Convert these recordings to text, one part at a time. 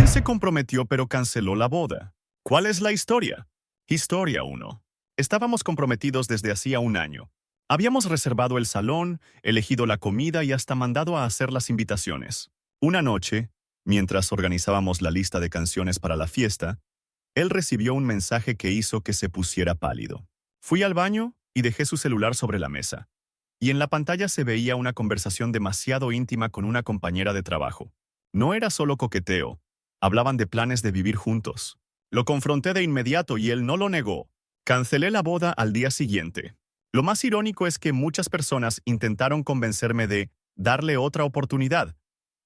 Él se comprometió pero canceló la boda. ¿Cuál es la historia? Historia 1. Estábamos comprometidos desde hacía un año. Habíamos reservado el salón, elegido la comida y hasta mandado a hacer las invitaciones. Una noche, mientras organizábamos la lista de canciones para la fiesta, él recibió un mensaje que hizo que se pusiera pálido. Fui al baño y dejé su celular sobre la mesa. Y en la pantalla se veía una conversación demasiado íntima con una compañera de trabajo. No era solo coqueteo, hablaban de planes de vivir juntos. Lo confronté de inmediato y él no lo negó. Cancelé la boda al día siguiente. Lo más irónico es que muchas personas intentaron convencerme de darle otra oportunidad,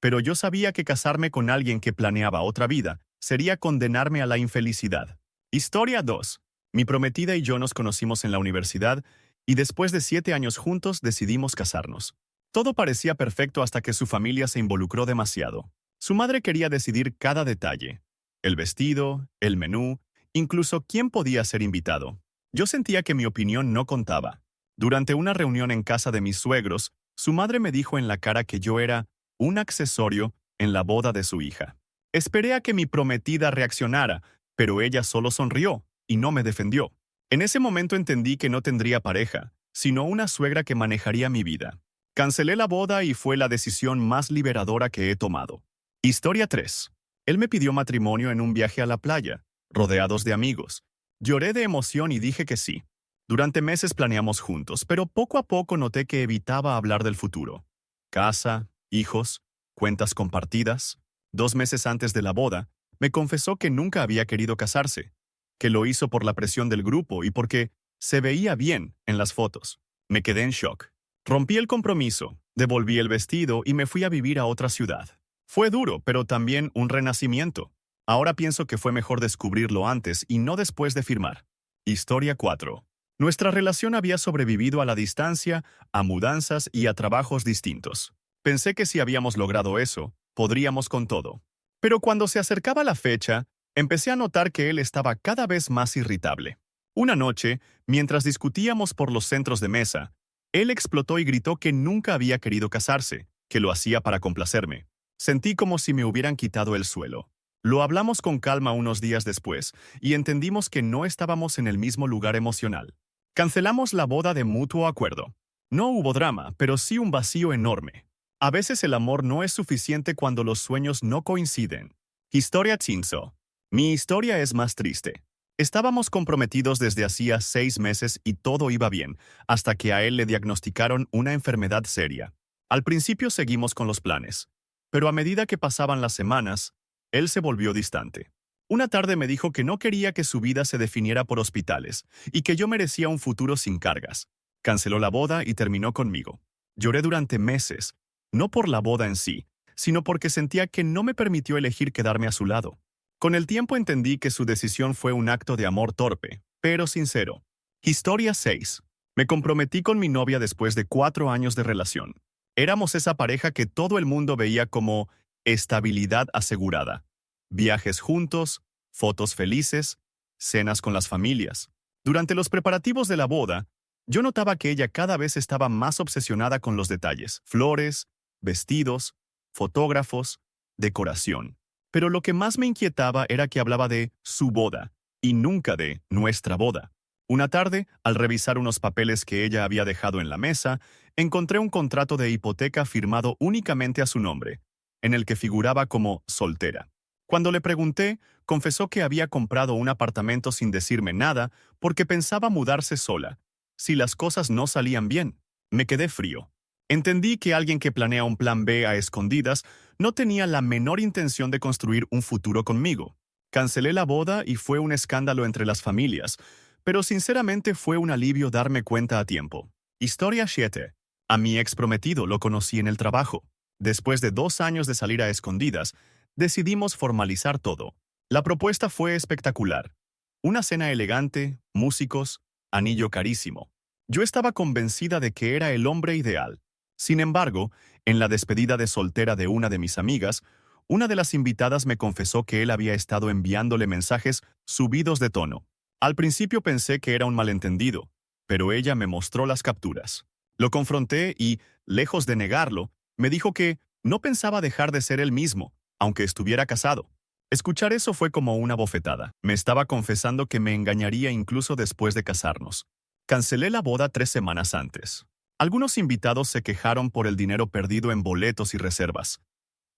pero yo sabía que casarme con alguien que planeaba otra vida sería condenarme a la infelicidad. Historia 2. Mi prometida y yo nos conocimos en la universidad y después de 7 años juntos decidimos casarnos. Todo parecía perfecto hasta que su familia se involucró demasiado. Su madre quería decidir cada detalle: el vestido, el menú, incluso quién podía ser invitado. Yo sentía que mi opinión no contaba. Durante una reunión en casa de mis suegros, su madre me dijo en la cara que yo era un accesorio en la boda de su hija. Esperé a que mi prometida reaccionara, pero ella solo sonrió y no me defendió. En ese momento entendí que no tendría pareja, sino una suegra que manejaría mi vida. Cancelé la boda y fue la decisión más liberadora que he tomado. Historia 3. Él me pidió matrimonio en un viaje a la playa, rodeados de amigos. Lloré de emoción y dije que sí. Durante meses planeamos juntos, pero poco a poco noté que evitaba hablar del futuro. Casa, hijos, cuentas compartidas. 2 meses antes de la boda, me confesó que nunca había querido casarse, que lo hizo por la presión del grupo y porque se veía bien en las fotos. Me quedé en shock. Rompí el compromiso, devolví el vestido y me fui a vivir a otra ciudad. Fue duro, pero también un renacimiento. Ahora pienso que fue mejor descubrirlo antes y no después de firmar. Historia 4. Nuestra relación había sobrevivido a la distancia, a mudanzas y a trabajos distintos. Pensé que si habíamos logrado eso, podríamos con todo. Pero cuando se acercaba la fecha, empecé a notar que él estaba cada vez más irritable. Una noche, mientras discutíamos por los centros de mesa, él explotó y gritó que nunca había querido casarse, que lo hacía para complacerme. Sentí como si me hubieran quitado el suelo. Lo hablamos con calma unos días después y entendimos que no estábamos en el mismo lugar emocional. Cancelamos la boda de mutuo acuerdo. No hubo drama, pero sí un vacío enorme. A veces el amor no es suficiente cuando los sueños no coinciden. Historia 5. Mi historia es más triste. Estábamos comprometidos desde hacía 6 meses y todo iba bien, hasta que a él le diagnosticaron una enfermedad seria. Al principio seguimos con los planes, pero a medida que pasaban las semanas, él se volvió distante. Una tarde me dijo que no quería que su vida se definiera por hospitales y que yo merecía un futuro sin cargas. Canceló la boda y terminó conmigo. Lloré durante meses, no por la boda en sí, sino porque sentía que no me permitió elegir quedarme a su lado. Con el tiempo entendí que su decisión fue un acto de amor torpe, pero sincero. Historia 6. Me comprometí con mi novia después de 4 años de relación. Éramos esa pareja que todo el mundo veía como estabilidad asegurada. Viajes juntos, fotos felices, cenas con las familias. Durante los preparativos de la boda, yo notaba que ella cada vez estaba más obsesionada con los detalles: flores, vestidos, fotógrafos, decoración. Pero lo que más me inquietaba era que hablaba de su boda y nunca de nuestra boda. Una tarde, al revisar unos papeles que ella había dejado en la mesa, encontré un contrato de hipoteca firmado únicamente a su nombre, en el que figuraba como soltera. Cuando le pregunté, confesó que había comprado un apartamento sin decirme nada porque pensaba mudarse sola. Si las cosas no salían bien, me quedé frío. Entendí que alguien que planea un plan B a escondidas no tenía la menor intención de construir un futuro conmigo. Cancelé la boda y fue un escándalo entre las familias, pero sinceramente fue un alivio darme cuenta a tiempo. Historia 7. A mi ex prometido lo conocí en el trabajo. Después de 2 años de salir a escondidas, decidimos formalizar todo. La propuesta fue espectacular. Una cena elegante, músicos, anillo carísimo. Yo estaba convencida de que era el hombre ideal. Sin embargo, en la despedida de soltera de una de mis amigas, una de las invitadas me confesó que él había estado enviándole mensajes subidos de tono. Al principio pensé que era un malentendido, pero ella me mostró las capturas. Lo confronté y, lejos de negarlo, me dijo que no pensaba dejar de ser él mismo, aunque estuviera casado. Escuchar eso fue como una bofetada. Me estaba confesando que me engañaría incluso después de casarnos. Cancelé la boda 3 semanas antes. Algunos invitados se quejaron por el dinero perdido en boletos y reservas,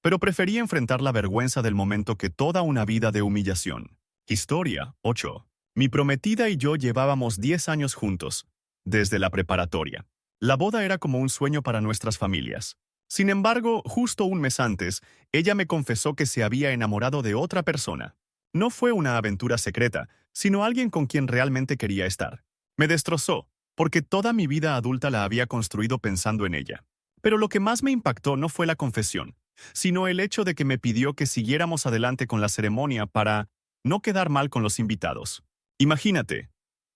pero preferí enfrentar la vergüenza del momento que toda una vida de humillación. Historia 8. Mi prometida y yo llevábamos 10 años juntos, desde la preparatoria. La boda era como un sueño para nuestras familias. Sin embargo, justo un mes antes, ella me confesó que se había enamorado de otra persona. No fue una aventura secreta, sino alguien con quien realmente quería estar. Me destrozó, porque toda mi vida adulta la había construido pensando en ella. Pero lo que más me impactó no fue la confesión, sino el hecho de que me pidió que siguiéramos adelante con la ceremonia para no quedar mal con los invitados. Imagínate,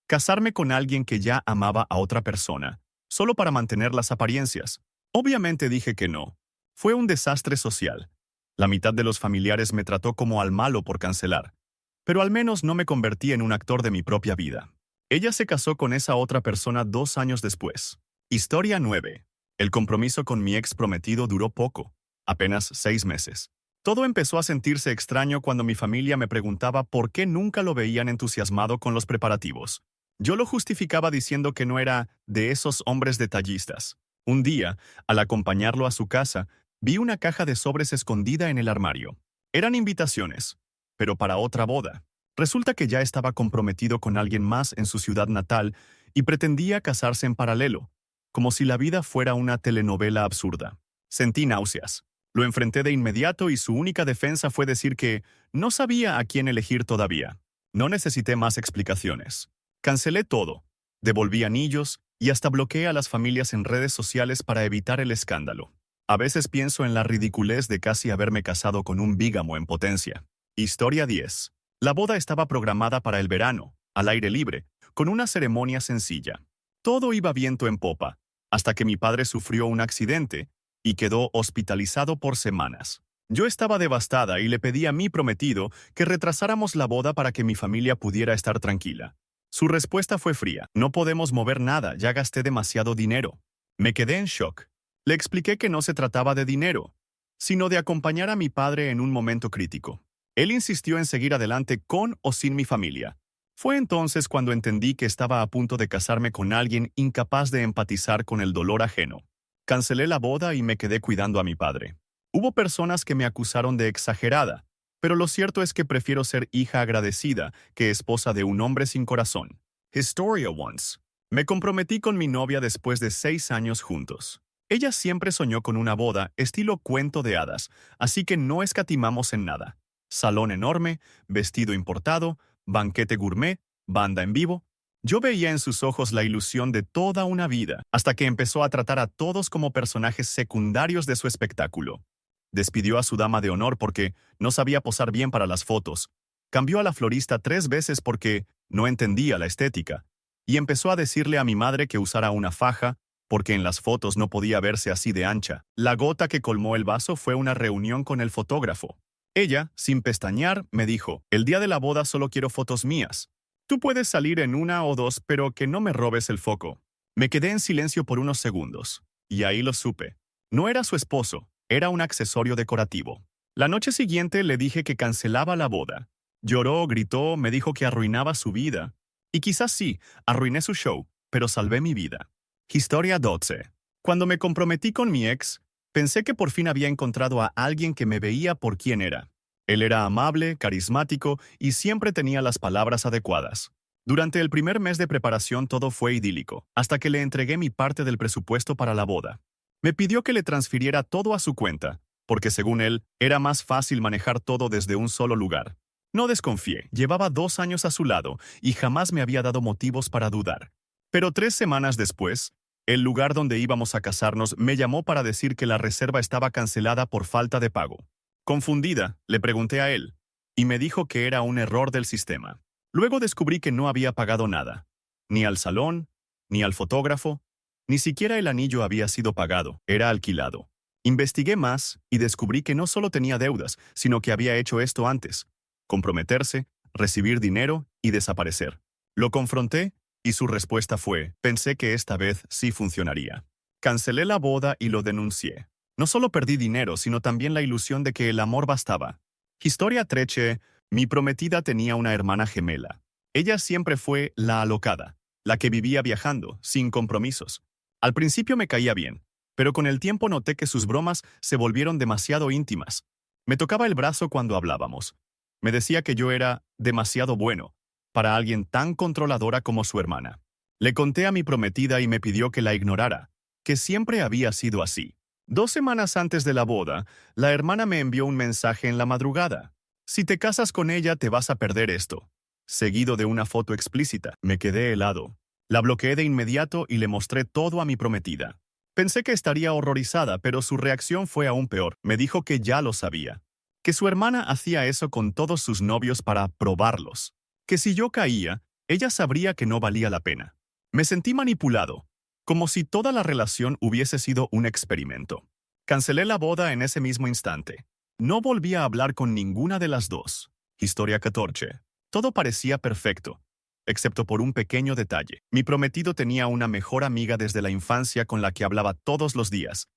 casarme con alguien que ya amaba a otra persona, solo para mantener las apariencias. Obviamente dije que no. Fue un desastre social. La mitad de los familiares me trató como al malo por cancelar, pero al menos no me convertí en un actor de mi propia vida. Ella se casó con esa otra persona 2 años después. Historia 9. El compromiso con mi ex prometido duró poco, apenas 6 meses. Todo empezó a sentirse extraño cuando mi familia me preguntaba por qué nunca lo veían entusiasmado con los preparativos. Yo lo justificaba diciendo que no era de esos hombres detallistas. Un día, al acompañarlo a su casa, vi una caja de sobres escondida en el armario. Eran invitaciones, pero para otra boda. Resulta que ya estaba comprometido con alguien más en su ciudad natal y pretendía casarse en paralelo, como si la vida fuera una telenovela absurda. Sentí náuseas. Lo enfrenté de inmediato y su única defensa fue decir que no sabía a quién elegir todavía. No necesité más explicaciones. Cancelé todo. Devolví anillos y hasta bloqueé a las familias en redes sociales para evitar el escándalo. A veces pienso en la ridiculez de casi haberme casado con un bígamo en potencia. Historia 10. La boda estaba programada para el verano, al aire libre, con una ceremonia sencilla. Todo iba viento en popa, hasta que mi padre sufrió un accidente y quedó hospitalizado por semanas. Yo estaba devastada y le pedí a mi prometido que retrasáramos la boda para que mi familia pudiera estar tranquila. Su respuesta fue fría: no podemos mover nada, ya gasté demasiado dinero. Me quedé en shock. Le expliqué que no se trataba de dinero, sino de acompañar a mi padre en un momento crítico. Él insistió en seguir adelante con o sin mi familia. Fue entonces cuando entendí que estaba a punto de casarme con alguien incapaz de empatizar con el dolor ajeno. Cancelé la boda y me quedé cuidando a mi padre. Hubo personas que me acusaron de exagerada, pero lo cierto es que prefiero ser hija agradecida que esposa de un hombre sin corazón. Historia once. Me comprometí con mi novia después de 6 años juntos. Ella siempre soñó con una boda estilo cuento de hadas, así que no escatimamos en nada. Salón enorme, vestido importado, banquete gourmet, banda en vivo. Yo veía en sus ojos la ilusión de toda una vida, hasta que empezó a tratar a todos como personajes secundarios de su espectáculo. Despidió a su dama de honor porque no sabía posar bien para las fotos. Cambió a la florista 3 veces porque no entendía la estética. Y empezó a decirle a mi madre que usara una faja, porque en las fotos no podía verse así de ancha. La gota que colmó el vaso fue una reunión con el fotógrafo. Ella, sin pestañear, me dijo: el día de la boda solo quiero fotos mías. Tú puedes salir en 1 o 2, pero que no me robes el foco. Me quedé en silencio por unos segundos. Y ahí lo supe. No era su esposo, era un accesorio decorativo. La noche siguiente le dije que cancelaba la boda. Lloró, gritó, me dijo que arruinaba su vida. Y quizás sí, arruiné su show, pero salvé mi vida. Historia 12. Cuando me comprometí con mi ex, pensé que por fin había encontrado a alguien que me veía por quien era. Él era amable, carismático y siempre tenía las palabras adecuadas. Durante el primer mes de preparación todo fue idílico, hasta que le entregué mi parte del presupuesto para la boda. Me pidió que le transfiriera todo a su cuenta, porque según él, era más fácil manejar todo desde un solo lugar. No desconfié, llevaba 2 años a su lado y jamás me había dado motivos para dudar. Pero 3 semanas después, el lugar donde íbamos a casarnos me llamó para decir que la reserva estaba cancelada por falta de pago. Confundida, le pregunté a él, y me dijo que era un error del sistema. Luego descubrí que no había pagado nada, ni al salón, ni al fotógrafo, ni siquiera el anillo había sido pagado, era alquilado. Investigué más y descubrí que no solo tenía deudas, sino que había hecho esto antes: comprometerse, recibir dinero y desaparecer. Lo confronté y su respuesta fue: pensé que esta vez sí funcionaría. Cancelé la boda y lo denuncié. No solo perdí dinero, sino también la ilusión de que el amor bastaba. Historia 13. Mi prometida tenía una hermana gemela. Ella siempre fue la alocada, la que vivía viajando, sin compromisos. Al principio me caía bien, pero con el tiempo noté que sus bromas se volvieron demasiado íntimas. Me tocaba el brazo cuando hablábamos. Me decía que yo era demasiado bueno para alguien tan controladora como su hermana. Le conté a mi prometida y me pidió que la ignorara, que siempre había sido así. 2 semanas antes de la boda, la hermana me envió un mensaje en la madrugada. Si te casas con ella, te vas a perder esto. Seguido de una foto explícita. Me quedé helado. La bloqueé de inmediato y le mostré todo a mi prometida. Pensé que estaría horrorizada, pero su reacción fue aún peor. Me dijo que ya lo sabía. Que su hermana hacía eso con todos sus novios para probarlos. Que si yo caía, ella sabría que no valía la pena. Me sentí manipulado, como si toda la relación hubiese sido un experimento. Cancelé la boda en ese mismo instante. No volví a hablar con ninguna de las dos. Historia 14. Todo parecía perfecto, excepto por un pequeño detalle. Mi prometido tenía una mejor amiga desde la infancia con la que hablaba todos los días,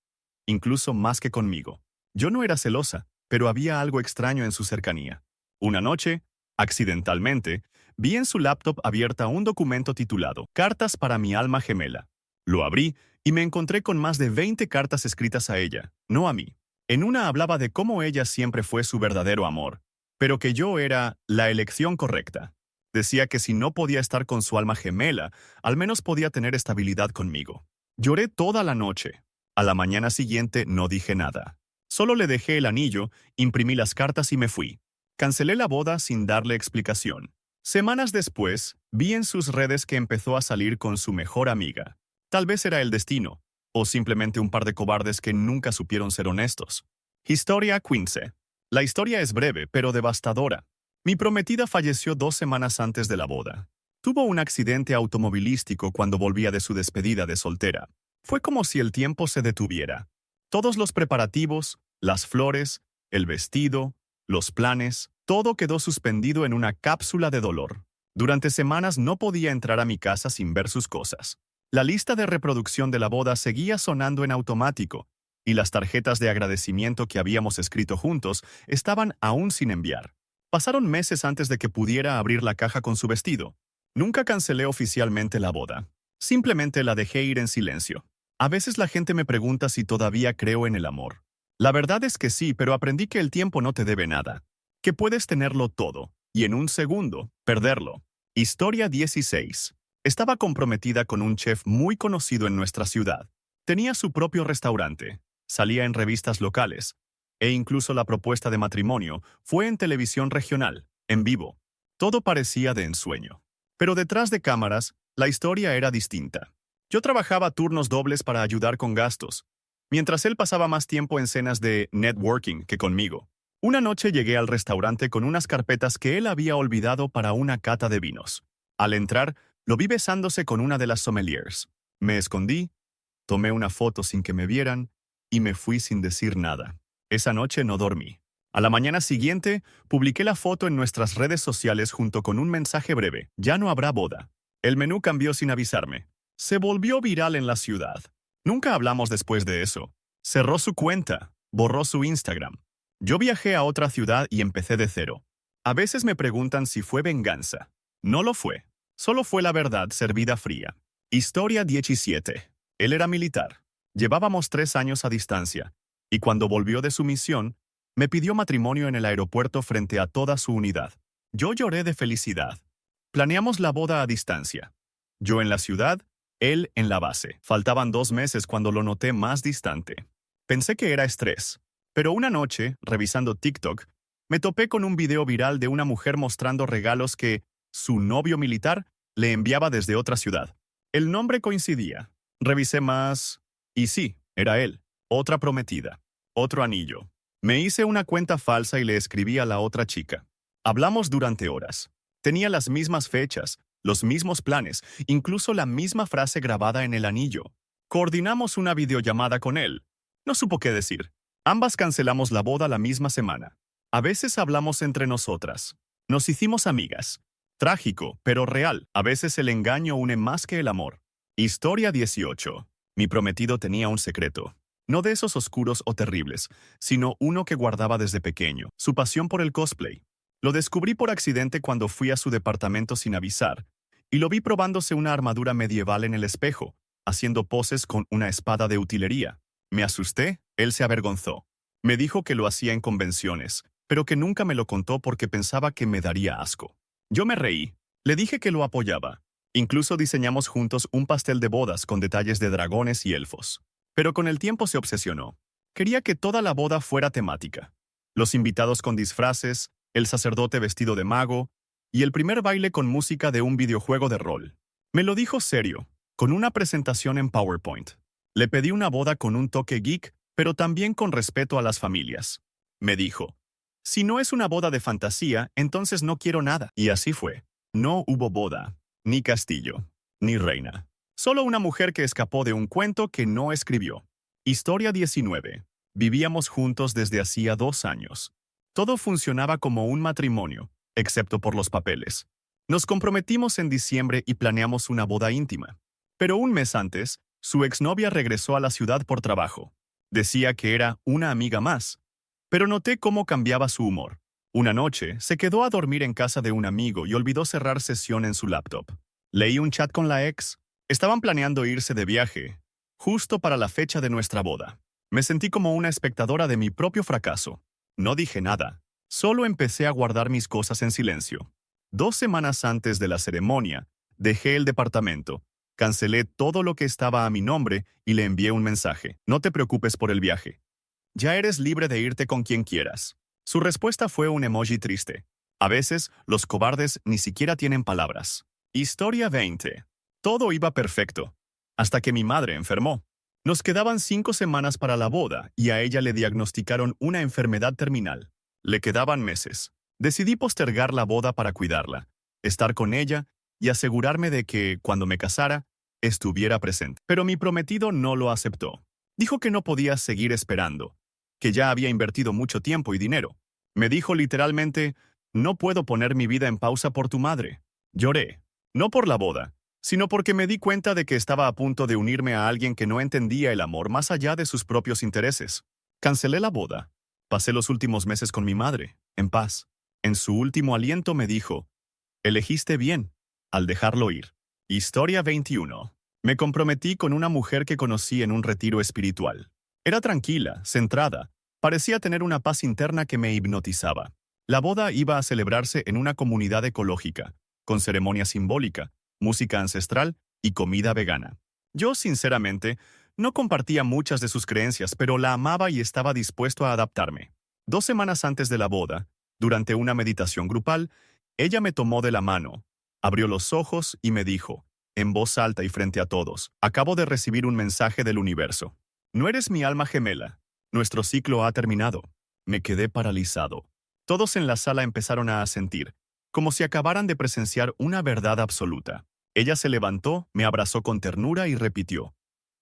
incluso más que conmigo. Yo no era celosa, pero había algo extraño en su cercanía. Una noche, accidentalmente, vi en su laptop abierta un documento titulado Cartas para mi alma gemela. Lo abrí y me encontré con más de 20 cartas escritas a ella, no a mí. En una hablaba de cómo ella siempre fue su verdadero amor, pero que yo era la elección correcta. Decía que si no podía estar con su alma gemela, al menos podía tener estabilidad conmigo. Lloré toda la noche. A la mañana siguiente no dije nada. Solo le dejé el anillo, imprimí las cartas y me fui. Cancelé la boda sin darle explicación. Semanas después, vi en sus redes que empezó a salir con su mejor amiga. Tal vez era el destino, o simplemente un par de cobardes que nunca supieron ser honestos. Historia 15. La historia es breve, pero devastadora. Mi prometida falleció 2 semanas antes de la boda. Tuvo un accidente automovilístico cuando volvía de su despedida de soltera. Fue como si el tiempo se detuviera. Todos los preparativos, las flores, el vestido, los planes, todo quedó suspendido en una cápsula de dolor. Durante semanas no podía entrar a mi casa sin ver sus cosas. La lista de reproducción de la boda seguía sonando en automático, y las tarjetas de agradecimiento que habíamos escrito juntos estaban aún sin enviar. Pasaron meses antes de que pudiera abrir la caja con su vestido. Nunca cancelé oficialmente la boda. Simplemente la dejé ir en silencio. A veces la gente me pregunta si todavía creo en el amor. La verdad es que sí, pero aprendí que el tiempo no te debe nada. Que puedes tenerlo todo, y en un segundo, perderlo. Historia 16. Estaba comprometida con un chef muy conocido en nuestra ciudad. Tenía su propio restaurante, salía en revistas locales, e incluso la propuesta de matrimonio fue en televisión regional, en vivo. Todo parecía de ensueño. Pero detrás de cámaras, la historia era distinta. Yo trabajaba turnos dobles para ayudar con gastos, mientras él pasaba más tiempo en cenas de networking que conmigo. Una noche llegué al restaurante con unas carpetas que él había olvidado para una cata de vinos. Al entrar, lo vi besándose con una de las sommeliers. Me escondí, tomé una foto sin que me vieran y me fui sin decir nada. Esa noche no dormí. A la mañana siguiente, publiqué la foto en nuestras redes sociales junto con un mensaje breve. Ya no habrá boda. El menú cambió sin avisarme. Se volvió viral en la ciudad. Nunca hablamos después de eso. Cerró su cuenta, borró su Instagram. Yo viajé a otra ciudad y empecé de cero. A veces me preguntan si fue venganza. No lo fue. Solo fue la verdad servida fría. Historia 17. Él era militar. Llevábamos 3 años a distancia, y cuando volvió de su misión, me pidió matrimonio en el aeropuerto frente a toda su unidad. Yo lloré de felicidad. Planeamos la boda a distancia. Yo en la ciudad, él en la base. Faltaban 2 meses cuando lo noté más distante. Pensé que era estrés. Pero una noche, revisando TikTok, me topé con un video viral de una mujer mostrando regalos que su novio militar le enviaba desde otra ciudad. El nombre coincidía. Revisé más y sí, era él. Otra prometida. Otro anillo. Me hice una cuenta falsa y le escribí a la otra chica. Hablamos durante horas. Tenía las mismas fechas, los mismos planes, incluso la misma frase grabada en el anillo. Coordinamos una videollamada con él. No supo qué decir. Ambas cancelamos la boda la misma semana. A veces hablamos entre nosotras. Nos hicimos amigas. Trágico, pero real. A veces el engaño une más que el amor. Historia 18. Mi prometido tenía un secreto. No de esos oscuros o terribles, sino uno que guardaba desde pequeño, su pasión por el cosplay. Lo descubrí por accidente cuando fui a su departamento sin avisar, y lo vi probándose una armadura medieval en el espejo, haciendo poses con una espada de utilería. Me asusté, él se avergonzó. Me dijo que lo hacía en convenciones, pero que nunca me lo contó porque pensaba que me daría asco. Yo me reí. Le dije que lo apoyaba. Incluso diseñamos juntos un pastel de bodas con detalles de dragones y elfos. Pero con el tiempo se obsesionó. Quería que toda la boda fuera temática. Los invitados con disfraces, el sacerdote vestido de mago, y el primer baile con música de un videojuego de rol. Me lo dijo serio, con una presentación en PowerPoint. Le pedí una boda con un toque geek, pero también con respeto a las familias. Me dijo, si no es una boda de fantasía, entonces no quiero nada. Y así fue. No hubo boda, ni castillo, ni reina. Solo una mujer que escapó de un cuento que no escribió. Historia 19. Vivíamos juntos desde hacía 2 años. Todo funcionaba como un matrimonio, excepto por los papeles. Nos comprometimos en diciembre y planeamos una boda íntima. Pero un mes antes, su exnovia regresó a la ciudad por trabajo. Decía que era una amiga más, pero noté cómo cambiaba su humor. Una noche, se quedó a dormir en casa de un amigo y olvidó cerrar sesión en su laptop. Leí un chat con la ex. Estaban planeando irse de viaje, justo para la fecha de nuestra boda. Me sentí como una espectadora de mi propio fracaso. No dije nada. Solo empecé a guardar mis cosas en silencio. 2 semanas antes de la ceremonia, dejé el departamento. Cancelé todo lo que estaba a mi nombre y le envié un mensaje. No te preocupes por el viaje. Ya eres libre de irte con quien quieras. Su respuesta fue un emoji triste. A veces, los cobardes ni siquiera tienen palabras. Historia 20. Todo iba perfecto, hasta que mi madre enfermó. Nos quedaban 5 semanas para la boda y a ella le diagnosticaron una enfermedad terminal. Le quedaban meses. Decidí postergar la boda para cuidarla, estar con ella y asegurarme de que, cuando me casara, estuviera presente. Pero mi prometido no lo aceptó. Dijo que no podía seguir esperando, que ya había invertido mucho tiempo y dinero. Me dijo literalmente, no puedo poner mi vida en pausa por tu madre. Lloré, no por la boda, sino porque me di cuenta de que estaba a punto de unirme a alguien que no entendía el amor más allá de sus propios intereses. Cancelé la boda. Pasé los últimos meses con mi madre, en paz. En su último aliento me dijo, elegiste bien, al dejarlo ir. Historia 21. Me comprometí con una mujer que conocí en un retiro espiritual. Era tranquila, centrada, parecía tener una paz interna que me hipnotizaba. La boda iba a celebrarse en una comunidad ecológica, con ceremonia simbólica, música ancestral y comida vegana. Yo, sinceramente, no compartía muchas de sus creencias, pero la amaba y estaba dispuesto a adaptarme. 2 semanas antes de la boda, durante una meditación grupal, ella me tomó de la mano, abrió los ojos y me dijo, en voz alta y frente a todos, acabo de recibir un mensaje del universo. No eres mi alma gemela. Nuestro ciclo ha terminado. Me quedé paralizado. Todos en la sala empezaron a asentir, como si acabaran de presenciar una verdad absoluta. Ella se levantó, me abrazó con ternura y repitió,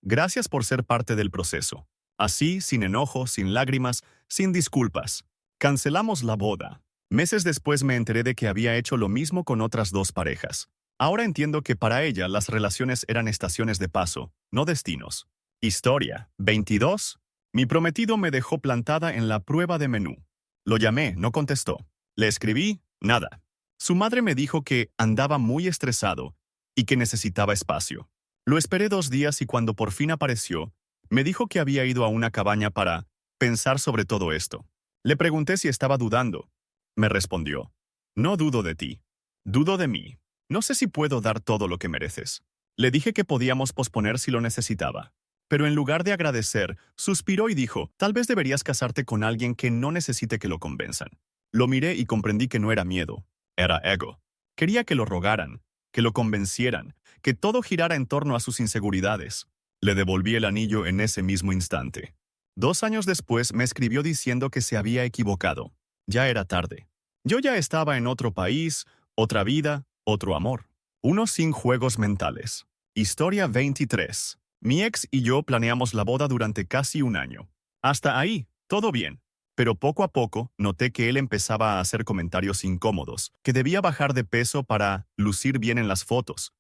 gracias por ser parte del proceso. Así, sin enojo, sin lágrimas, sin disculpas. Cancelamos la boda. Meses después me enteré de que había hecho lo mismo con otras 2 parejas. Ahora entiendo que para ella las relaciones eran estaciones de paso, no destinos. Historia 22. Mi prometido me dejó plantada en la prueba de menú. Lo llamé, no contestó. Le escribí, nada. Su madre me dijo que andaba muy estresado y que necesitaba espacio. Lo esperé 2 días y cuando por fin apareció, me dijo que había ido a una cabaña para pensar sobre todo esto. Le pregunté si estaba dudando. Me respondió, no dudo de ti, dudo de mí. No sé si puedo dar todo lo que mereces. Le dije que podíamos posponer si lo necesitaba. Pero en lugar de agradecer, suspiró y dijo, tal vez deberías casarte con alguien que no necesite que lo convenzan. Lo miré y comprendí que no era miedo, era ego. Quería que lo rogaran, que lo convencieran, que todo girara en torno a sus inseguridades. Le devolví el anillo en ese mismo instante. 2 años después me escribió diciendo que se había equivocado. Ya era tarde. Yo ya estaba en otro país, otra vida, otro amor. Uno sin juegos mentales. Historia 23. Mi ex y yo planeamos la boda durante casi 1 año. Hasta ahí, todo bien. Pero poco a poco noté que él empezaba a hacer comentarios incómodos, que debía bajar de peso para lucir bien en las fotos,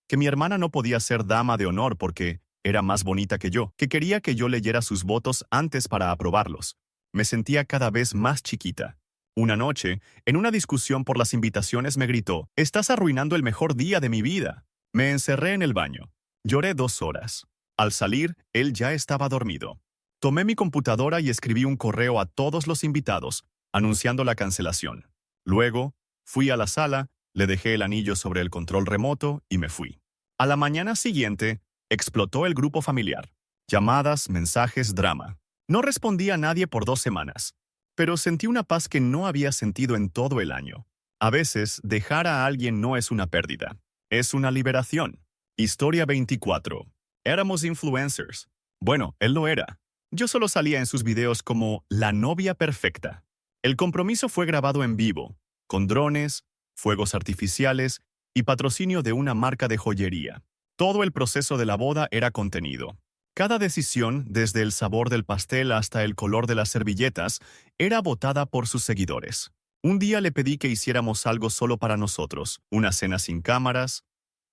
que mi hermana no podía ser dama de honor porque era más bonita que yo, que quería que yo leyera sus votos antes para aprobarlos. Me sentía cada vez más chiquita. Una noche, en una discusión por las invitaciones, me gritó: «Estás arruinando el mejor día de mi vida». Me encerré en el baño. Lloré 2 horas. Al salir, él ya estaba dormido. Tomé mi computadora y escribí un correo a todos los invitados, anunciando la cancelación. Luego, fui a la sala, le dejé el anillo sobre el control remoto y me fui. A la mañana siguiente, explotó el grupo familiar. Llamadas, mensajes, drama. No respondí a nadie por 2 semanas, pero sentí una paz que no había sentido en todo el año. A veces, dejar a alguien no es una pérdida, es una liberación. Historia 24. Éramos influencers. Bueno, él lo era. Yo solo salía en sus videos como la novia perfecta. El compromiso fue grabado en vivo, con drones, fuegos artificiales y patrocinio de una marca de joyería. Todo el proceso de la boda era contenido. Cada decisión, desde el sabor del pastel hasta el color de las servilletas, era votada por sus seguidores. Un día le pedí que hiciéramos algo solo para nosotros, una cena sin cámaras,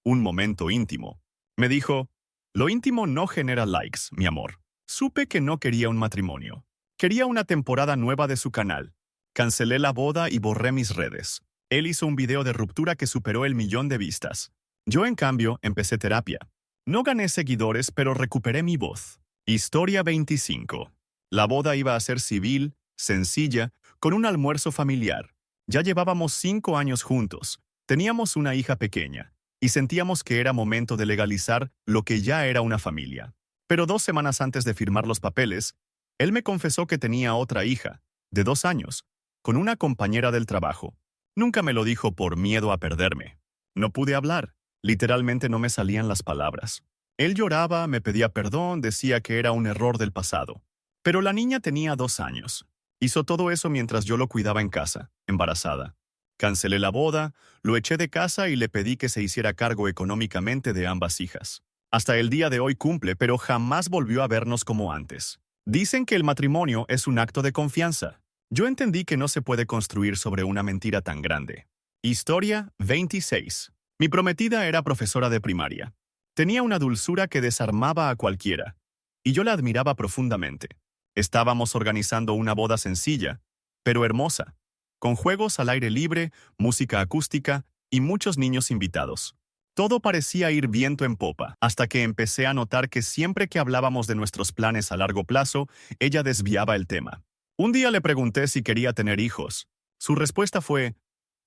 un momento íntimo. Me dijo: «Lo íntimo no genera likes, mi amor». Supe que no quería un matrimonio. Quería una temporada nueva de su canal. Cancelé la boda y borré mis redes. Él hizo un video de ruptura que superó el 1.000.000 de vistas. Yo, en cambio, empecé terapia. No gané seguidores, pero recuperé mi voz. Historia 25. La boda iba a ser civil, sencilla, con un almuerzo familiar. Ya llevábamos 5 años juntos. Teníamos una hija pequeña, y sentíamos que era momento de legalizar lo que ya era una familia. Pero 2 semanas antes de firmar los papeles, él me confesó que tenía otra hija, de 2 años, con una compañera del trabajo. Nunca me lo dijo por miedo a perderme. No pude hablar. Literalmente no me salían las palabras. Él lloraba, me pedía perdón, decía que era un error del pasado. Pero la niña tenía 2 años. Hizo todo eso mientras yo lo cuidaba en casa, embarazada. Cancelé la boda, lo eché de casa y le pedí que se hiciera cargo económicamente de ambas hijas. Hasta el día de hoy cumple, pero jamás volvió a vernos como antes. Dicen que el matrimonio es un acto de confianza. Yo entendí que no se puede construir sobre una mentira tan grande. Historia 26. Mi prometida era profesora de primaria. Tenía una dulzura que desarmaba a cualquiera, y yo la admiraba profundamente. Estábamos organizando una boda sencilla, pero hermosa, con juegos al aire libre, música acústica y muchos niños invitados. Todo parecía ir viento en popa, hasta que empecé a notar que siempre que hablábamos de nuestros planes a largo plazo, ella desviaba el tema. Un día le pregunté si quería tener hijos. Su respuesta fue: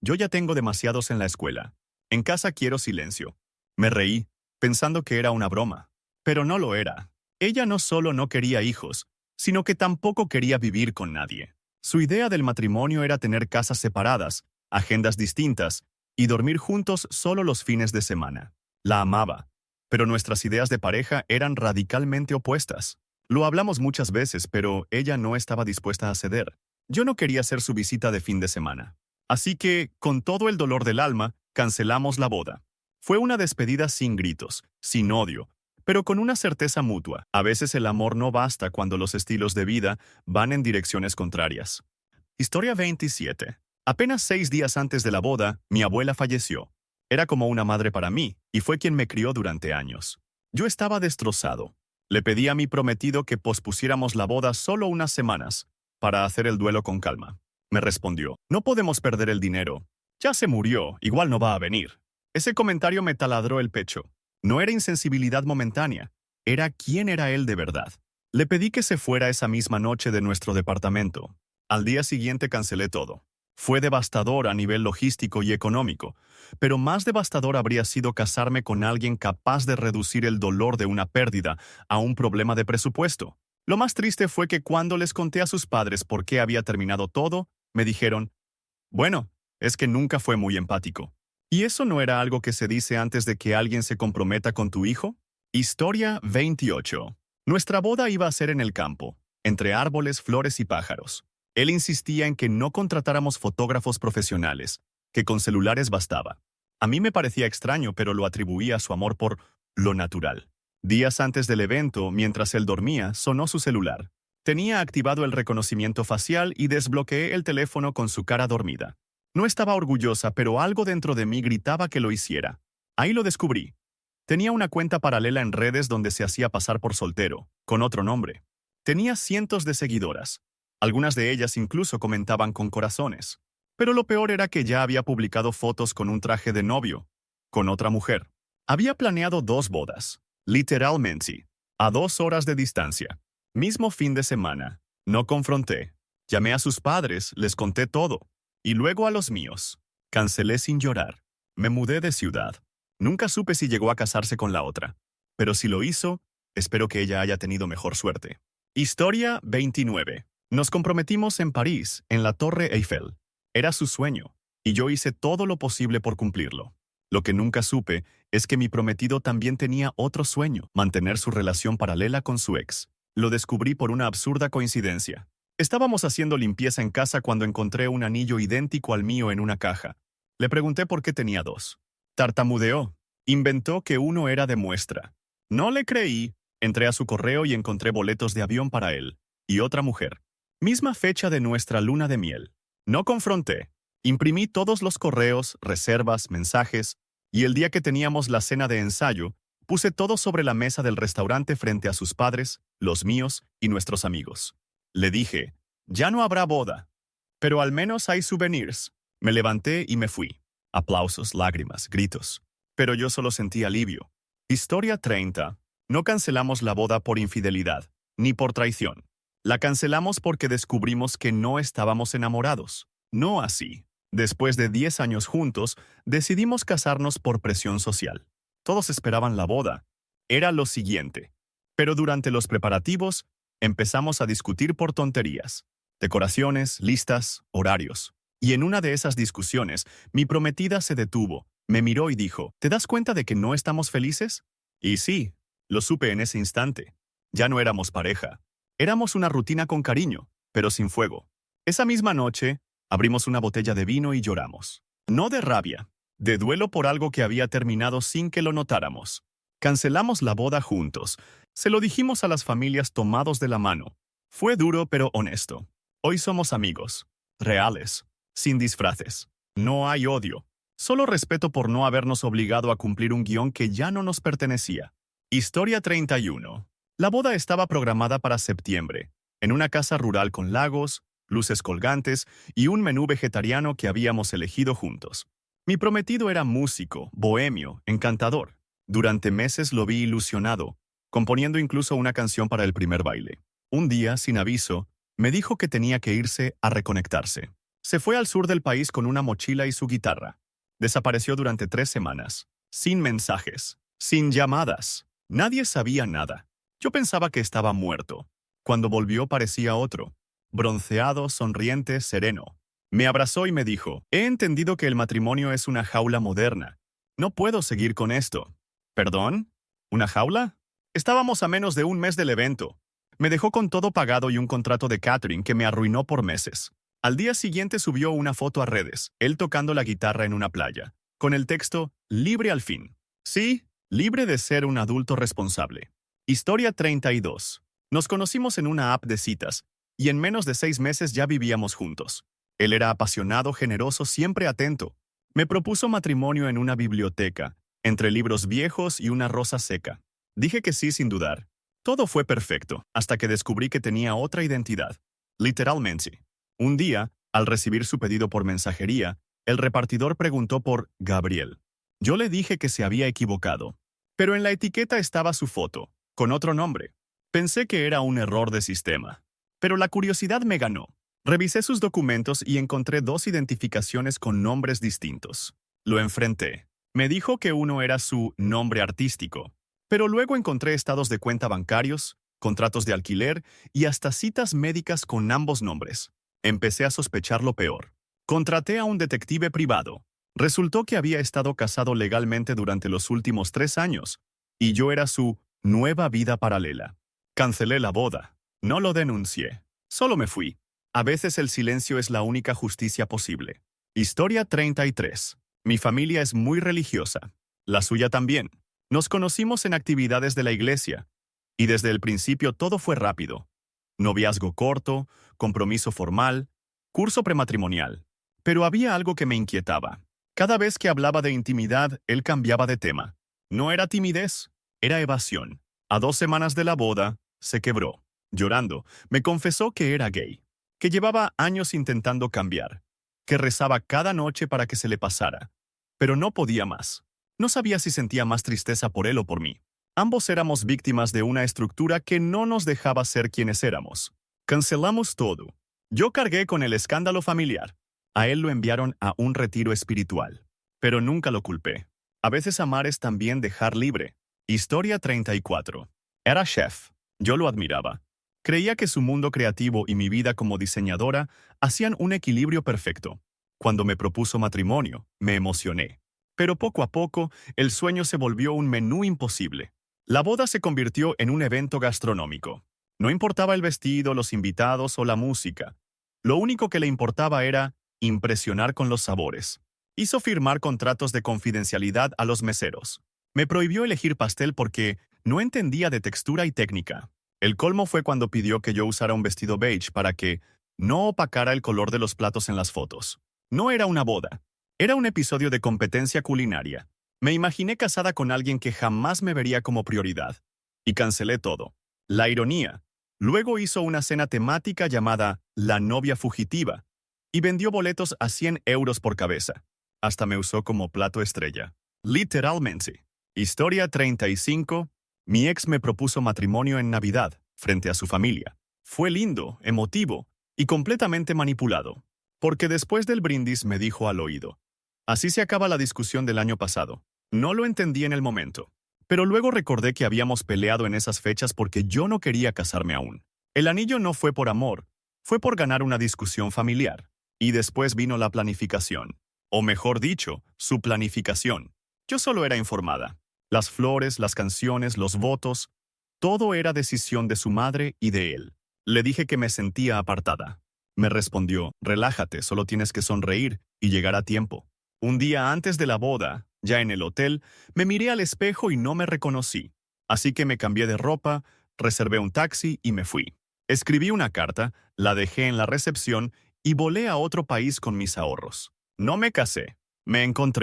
«Yo ya tengo demasiados en la escuela. En casa quiero silencio». Me reí, pensando que era una broma. Pero no lo era. Ella no solo no quería hijos, sino que tampoco quería vivir con nadie. Su idea del matrimonio era tener casas separadas, agendas distintas, y dormir juntos solo los fines de semana. La amaba, pero nuestras ideas de pareja eran radicalmente opuestas. Lo hablamos muchas veces, pero ella no estaba dispuesta a ceder. Yo no quería ser su visita de fin de semana. Así que, con todo el dolor del alma, cancelamos la boda. Fue una despedida sin gritos, sin odio, pero con una certeza mutua. A veces el amor no basta cuando los estilos de vida van en direcciones contrarias. Historia 27. Apenas 6 días antes de la boda, mi abuela falleció. Era como una madre para mí, y fue quien me crió durante años. Yo estaba destrozado. Le pedí a mi prometido que pospusiéramos la boda solo unas semanas, para hacer el duelo con calma. Me respondió: «No podemos perder el dinero. Ya se murió, igual no va a venir». Ese comentario me taladró el pecho. No era insensibilidad momentánea, era quién era él de verdad. Le pedí que se fuera esa misma noche de nuestro departamento. Al día siguiente cancelé todo. Fue devastador a nivel logístico y económico, pero más devastador habría sido casarme con alguien capaz de reducir el dolor de una pérdida a un problema de presupuesto. Lo más triste fue que cuando les conté a sus padres por qué había terminado todo, me dijeron: «Bueno, es que nunca fue muy empático». ¿Y eso no era algo que se dice antes de que alguien se comprometa con tu hijo? Historia 28. Nuestra boda iba a ser en el campo, entre árboles, flores y pájaros. Él insistía en que no contratáramos fotógrafos profesionales, que con celulares bastaba. A mí me parecía extraño, pero lo atribuía a su amor por lo natural. Días antes del evento, mientras él dormía, sonó su celular. Tenía activado el reconocimiento facial y desbloqueé el teléfono con su cara dormida. No estaba orgullosa, pero algo dentro de mí gritaba que lo hiciera. Ahí lo descubrí. Tenía una cuenta paralela en redes donde se hacía pasar por soltero, con otro nombre. Tenía cientos de seguidoras. Algunas de ellas incluso comentaban con corazones. Pero lo peor era que ya había publicado fotos con un traje de novio, con otra mujer. Había planeado 2 bodas, literalmente, a 2 horas de distancia. Mismo fin de semana. No confronté. Llamé a sus padres, les conté todo. Y luego a los míos. Cancelé sin llorar. Me mudé de ciudad. Nunca supe si llegó a casarse con la otra. Pero si lo hizo, espero que ella haya tenido mejor suerte. Historia 29. Nos comprometimos en París, en la Torre Eiffel. Era su sueño, y yo hice todo lo posible por cumplirlo. Lo que nunca supe es que mi prometido también tenía otro sueño, mantener su relación paralela con su ex. Lo descubrí por una absurda coincidencia. Estábamos haciendo limpieza en casa cuando encontré un anillo idéntico al mío en una caja. Le pregunté por qué tenía 2. Tartamudeó. Inventó que uno era de muestra. No le creí. Entré a su correo y encontré boletos de avión para él. Y otra mujer. Misma fecha de nuestra luna de miel. No confronté. Imprimí todos los correos, reservas, mensajes, y el día que teníamos la cena de ensayo, puse todo sobre la mesa del restaurante frente a sus padres, los míos y nuestros amigos. Le dije, ya no habrá boda, pero al menos hay souvenirs. Me levanté y me fui. Aplausos, lágrimas, gritos. Pero yo solo sentí alivio. Historia 30. No cancelamos la boda por infidelidad, ni por traición. La cancelamos porque descubrimos que no estábamos enamorados. No así. Después de 10 años juntos, decidimos casarnos por presión social. Todos esperaban la boda. Era lo siguiente. Pero durante los preparativos, empezamos a discutir por tonterías. Decoraciones, listas, horarios. Y en una de esas discusiones, mi prometida se detuvo, me miró y dijo, ¿te das cuenta de que no estamos felices? Y sí, lo supe en ese instante. Ya no éramos pareja. Éramos una rutina con cariño, pero sin fuego. Esa misma noche, abrimos una botella de vino y lloramos. No de rabia, de duelo por algo que había terminado sin que lo notáramos. Cancelamos la boda juntos. Se lo dijimos a las familias tomados de la mano. Fue duro pero honesto. Hoy somos amigos. Reales. Sin disfraces. No hay odio. Solo respeto por no habernos obligado a cumplir un guión que ya no nos pertenecía. Historia 31. La boda estaba programada para septiembre, en una casa rural con lagos, luces colgantes y un menú vegetariano que habíamos elegido juntos. Mi prometido era músico, bohemio, encantador. Durante meses lo vi ilusionado, componiendo incluso una canción para el primer baile. Un día, sin aviso, me dijo que tenía que irse a reconectarse. Se fue al sur del país con una mochila y su guitarra. Desapareció durante 3 semanas, sin mensajes, sin llamadas. Nadie sabía nada. Yo pensaba que estaba muerto. Cuando volvió parecía otro, bronceado, sonriente, sereno. Me abrazó y me dijo, he entendido que el matrimonio es una jaula moderna. No puedo seguir con esto. ¿Perdón? ¿Una jaula? Estábamos a menos de un mes del evento. Me dejó con todo pagado y un contrato de catering que me arruinó por meses. Al día siguiente subió una foto a redes, él tocando la guitarra en una playa, con el texto, libre al fin. Sí, libre de ser un adulto responsable. Historia 32. Nos conocimos en una app de citas, y en menos de 6 meses ya vivíamos juntos. Él era apasionado, generoso, siempre atento. Me propuso matrimonio en una biblioteca, entre libros viejos y una rosa seca. Dije que sí sin dudar. Todo fue perfecto, hasta que descubrí que tenía otra identidad. Literalmente. Un día, al recibir su pedido por mensajería, el repartidor preguntó por Gabriel. Yo le dije que se había equivocado. Pero en la etiqueta estaba su foto, con otro nombre. Pensé que era un error de sistema. Pero la curiosidad me ganó. Revisé sus documentos y encontré 2 identificaciones con nombres distintos. Lo enfrenté. Me dijo que uno era su nombre artístico. Pero luego encontré estados de cuenta bancarios, contratos de alquiler y hasta citas médicas con ambos nombres. Empecé a sospechar lo peor. Contraté a un detective privado. Resultó que había estado casado legalmente durante los últimos 3 años, y yo era su nueva vida paralela. Cancelé la boda. No lo denuncié. Solo me fui. A veces el silencio es la única justicia posible. Historia 33. Mi familia es muy religiosa. La suya también. Nos conocimos en actividades de la iglesia, y desde el principio todo fue rápido. Noviazgo corto, compromiso formal, curso prematrimonial. Pero había algo que me inquietaba. Cada vez que hablaba de intimidad, él cambiaba de tema. No era timidez, era evasión. A 2 semanas de la boda, se quebró. Llorando, me confesó que era gay, que llevaba años intentando cambiar, que rezaba cada noche para que se le pasara, pero no podía más. No sabía si sentía más tristeza por él o por mí. Ambos éramos víctimas de una estructura que no nos dejaba ser quienes éramos. Cancelamos todo. Yo cargué con el escándalo familiar. A él lo enviaron a un retiro espiritual, pero nunca lo culpé. A veces amar es también dejar libre. Historia 34. Era chef. Yo lo admiraba. Creía que su mundo creativo y mi vida como diseñadora hacían un equilibrio perfecto. Cuando me propuso matrimonio, me emocioné. Pero poco a poco, el sueño se volvió un menú imposible. La boda se convirtió en un evento gastronómico. No importaba el vestido, los invitados o la música. Lo único que le importaba era impresionar con los sabores. Hizo firmar contratos de confidencialidad a los meseros. Me prohibió elegir pastel porque no entendía de textura y técnica. El colmo fue cuando pidió que yo usara un vestido beige para que no opacara el color de los platos en las fotos. No era una boda. Era un episodio de competencia culinaria. Me imaginé casada con alguien que jamás me vería como prioridad. Y cancelé todo. La ironía. Luego hizo una cena temática llamada La novia fugitiva y vendió boletos a 100 euros por cabeza. Hasta me usó como plato estrella. Literalmente. Historia 35. Mi ex me propuso matrimonio en Navidad, frente a su familia. Fue lindo, emotivo y completamente manipulado. Porque después del brindis me dijo al oído: así se acaba la discusión del año pasado. No lo entendí en el momento. Pero luego recordé que habíamos peleado en esas fechas porque yo no quería casarme aún. El anillo no fue por amor, fue por ganar una discusión familiar. Y después vino la planificación. O mejor dicho, su planificación. Yo solo era informada. Las flores, las canciones, los votos, todo era decisión de su madre y de él. Le dije que me sentía apartada. Me respondió: relájate, solo tienes que sonreír y llegar a tiempo. Un día antes de la boda, ya en el hotel, me miré al espejo y no me reconocí. Así que me cambié de ropa, reservé un taxi y me fui. Escribí una carta, la dejé en la recepción y volé a otro país con mis ahorros. No me casé, me encontré.